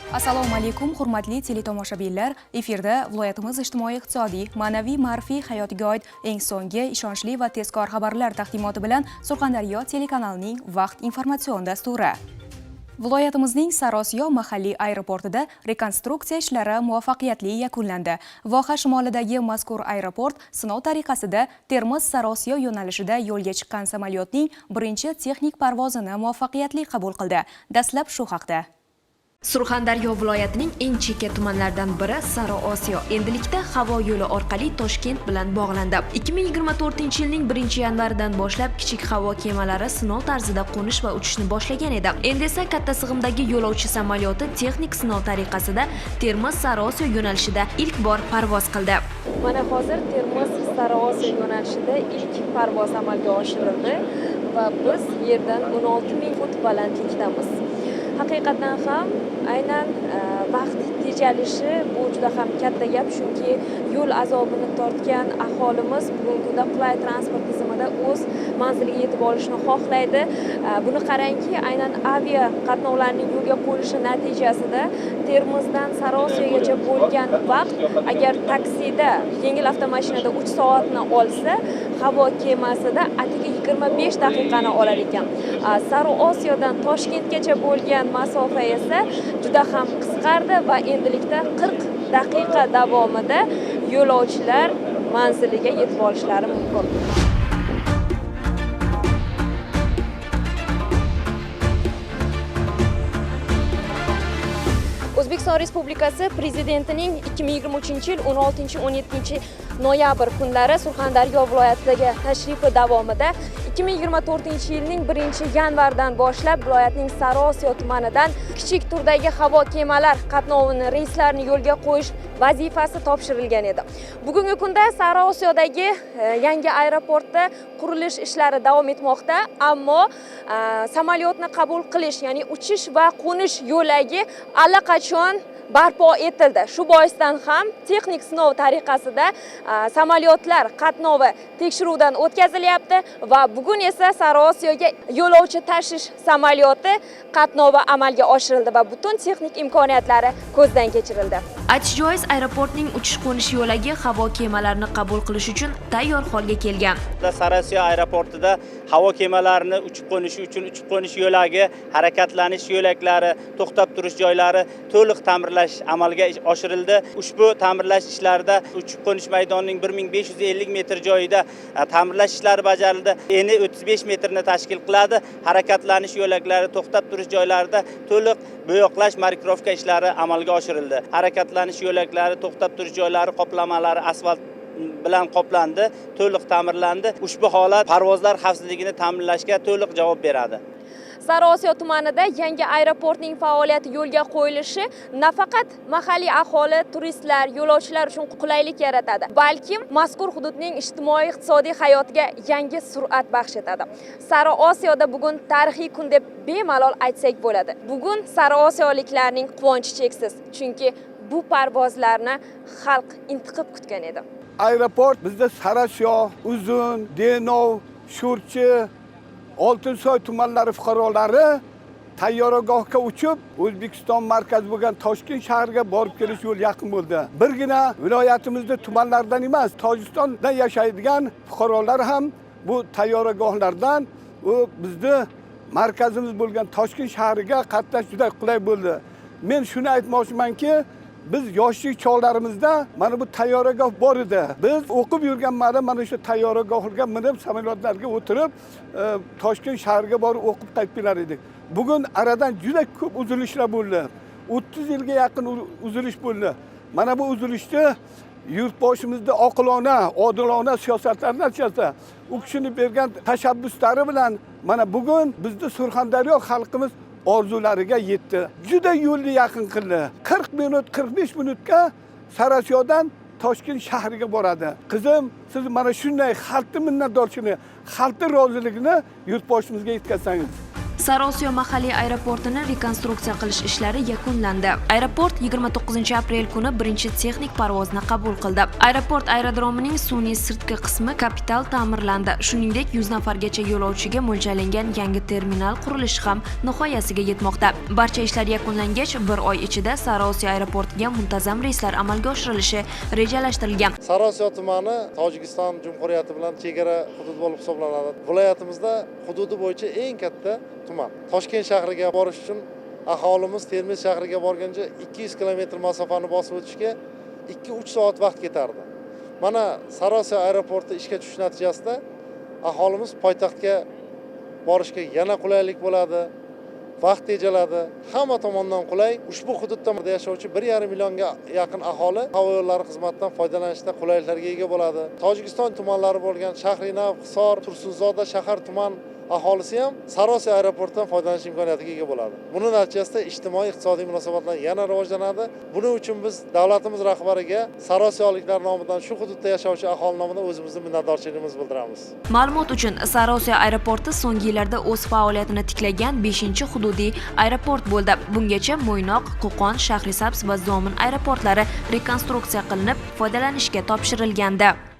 Assalomu alaykum, hurmatli teletomoshabinlar. Efirda viloyatimiz ijtimoiy-iqtisodiy, ma'naviy, ma'rifiy hayotiga oid eng so'nggi ishonchli va tezkor xabarlar taqdimoti bilan Surxondaryo telekanalining vaqt informatsion dasturi. Viloyatimizning Sariosiyo mahalliy aeroportida rekonstruksiya ishlari muvaffaqiyatli yakunlandi. Voha shimolidagi mazkur aeroport sinov tariqasida Termiz-Sariosiyo yo'nalishida yo'lga chiqqan samolyotning birinchi texnik parvozini muvaffaqiyatli qabul qildi. Dastlab shu haqda. Surxondaryo viloyatining eng chekka tumanlaridan biri Sariosiyo endilikda havo yo'li orqali Toshkent bilan bog'landi. 2024-yilning 1-yanvaridan boshlab kichik havo kemalari sinov tarzida qo'nish va uchishni boshlagan edi. Endi esa katta sig'imdagi yo'lovchi samolyoti texnik sinov tariqasida Termiz-Sariosiyo yo'nalishida ilk bor parvoz qildi. Mana hozir Termiz-Sariosiyo yo'nalishida ilk parvoz amalga oshirildi va biz yerdan 16.000 fut balandlikdamiz. Haqiqatan ham aynan vaqt tejalishi bu juda ham katta gap, chunki yo'l azobini tortgan aholimiz bugungi kunda qulay transport tizimida o'z manziliga yetib olishni xohlaydi. Buni qarangki, aynan avia qatnovlarning yo'lga qo'yilishi natijasida Termizdan Sariosiyogacha bo'lgan vaqt agar taksida, yengil avtomashinada 3 soatni olsa, havo kemasida atigi 25 daqiqani olar ekan. Sariosiyodan Toshkentgacha bo'lgan masofa esa juda ham qisqardi va endilikda 40 daqiqa davomida yo'lovchilar manziliga yetib olishlari mumkin. O'zbekiston Respublikasi Prezidentining 2023-yil 16-17 noyabr kunlari Surxondaryo viloyatidagi tashrifi davomida 2024-yilning 1-yanvaridan boshlab viloyatning Sariosiyo tumanidan kichik turdagi havo kemalar qatnovini, reyslarini yo'lga qo'yish vazifasi topshirilgan edi. Bugungi kunda Sariosiyodagi yangi aeroportda qurilish ishlari davom etmoqda, ammo samolyotni qabul qilish, ya'ni uchish va qo'nish yo'lagi allaqachon barpo etildi. Shu boisdan ham texnik sinov tariqasida samolyotlar qatnovi tekshiruvdan o'tkazilyapti va bugun esa Sariosiyoga yo'lovchi tashish samolyoti qatnovi amalga oshirildi va butun texnik imkoniyatlari ko'zdan kechirildi. Aytish joiz, aeroportning uchish-qo'nish yo'lagi havo kemalarini qabul qilish uchun tayyor holga kelgan. Sariosiyo aeroportida havo kemalarini uchib-qo'nishi uchun uchib-qo'nish yo'lagi, harakatlanish yo'laklari, to'xtab turish joylari to'liq ta'mirlash amalga oshirildi. Ushbu ta'mirlash ishlarida uchib-qo'nish maydonining 1550 metr joyida ta'mirlash ishlari bajarildi. Eni 35 metrni tashkil qiladi. Harakatlanish yo'laklari, to'xtab turish joylarida to'liq bo'yoqlash, markirovka ishlari amalga oshirildi. Harakatlanish yo'laklari, to'xtab turish joylari qoplamalari asfalt bilan qoplandi, to'liq ta'mirlandi. Ushbu holat parvozlar xavfsizligini ta'minlashga to'liq javob beradi. Sariosiyo tumanida yangi aeroportning faoliyati yo'lga qo'yilishi nafaqat mahalliy aholi, turistlar, yo'lovchilar uchun qulaylik yaratadi, balkim mazkur hududning ijtimoiy-iqtisodiy hayotiga yangi sur'at baxsh etadi. Sariosiyoda bugun tarixiy kun deb bemalol aytsak bo'ladi. Bugun sariosiyoliklarning quvonchi cheksiz, chunki bu parvozlarni xalq intiqib kutgan edi. Aeroport bizda Sariosiyo, Uzun, Denov, Sho'rchi, Oltinsoy tumanlari fuqarolari tayyoragohga uchib, O'zbekiston markazi bo'lgan Toshkent shahriga borib kelish yo'l yaqin bo'ldi. Birgina viloyatimizda tumanlardan emas, Tojikistonda yashaydigan fuqarolar ham bu tayyoragohlardan bizni markazimiz bo'lgan Toshkent shahriga qatnash juda qulay bo'ldi. Men shuni aytmoqchimanki, biz yoshlik chog'larimizda mana bu tayyoragoh bor edi. Biz o'qib yurganmanda mana shu tayyoragohga minib samolyotlarga o'tirib Toshkent shahriga borib o'qib qaytib kelar edik. Bugun aradan juda ko'p uzilishlar bo'ldi. 30 yilga yaqin uzilish bo'ldi. Mana bu uzilishni yurtboshimizda oqilona, odilona siyosatlar natijasida u kishining bergan tashabbuslari bilan mana bugun bizning Surxondaryo xalqimiz orzulariga yetdi. Juda yo'lni yaqin qildi. 40 minut, 45 minutga Sariosiyodan Toshkent shahriga boradi. Qizim, siz mana shunday xalqning minnatdorchiligini, xalqning roziligini yurtboshimizga yetkazsangiz. Sariosiyo mahalliy aeroportini rekonstruksiya qilish ishlari yakunlandi. Aeroport 29-aprel kuni birinchi texnik parvozni qabul qildi. Aeroport aerodromining sun'iy sirtqi qismi kapital ta'mirlandi. Shuningdek, 100 nafargacha yo'lovchiga mo'ljallangan yangi terminal qurilishi ham nihoyasiga yetmoqda. Barcha ishlar yakunlangach, bir oy ichida Sariosiyo aeroportiga muntazam reyslar amalga oshirilishi rejalashtirilgan. Sariosiyo tumani Tojikiston Jumhuriyati bilan chegara hudud bo'lib hisoblanadi. Viloyatimizda hududi bo'yicha eng katta tuman. Toshkent shahriga borish uchun aholimiz Termiz shahriga borguncha 200 km masofani bosib o'tishga 2-3 soat vaqt ketardi. Mana Sariosiyo aeroporti ishga tushish natijasida aholimiz poytaxtga borishga yana qulaylik bo'ladi. Vaqt tejaladi. Hamma tomondan qulay. Ushbu hududda yashovchi 1,5 millionga yaqin aholi havo yo'llari xizmatidan foydalanishda qulayliklarga ega bo'ladi. Tojikiston tumanlari bo'lgan Shahrinav, Hisor, Tursunzoda shahar tuman aholisi ham Sariosiyo aeroportidan foydalanish imkoniyatiga ega bo'ladi. Buning natijasida ijtimoiy-iqtisodiy munosabatlar yana rivojlanadi. Buning uchun biz davlatimiz rahbariga Sariosiyoliklar nomidan shu hududda yashovchi aholi nomidan o'zimizning minnatdorchiligimizni bildiramiz. Ma'lumot uchun, Sariosiyo aeroporti so'nggi yillarda o'z faoliyatini tiklagan 5-hududiy aeroport bo'ldi. Bungacha Mo'ynoq, Qo'qon, Shahrisabz va Zomin aeroportlari rekonstruksiya qilinib, foydalanishga topshirilgandi.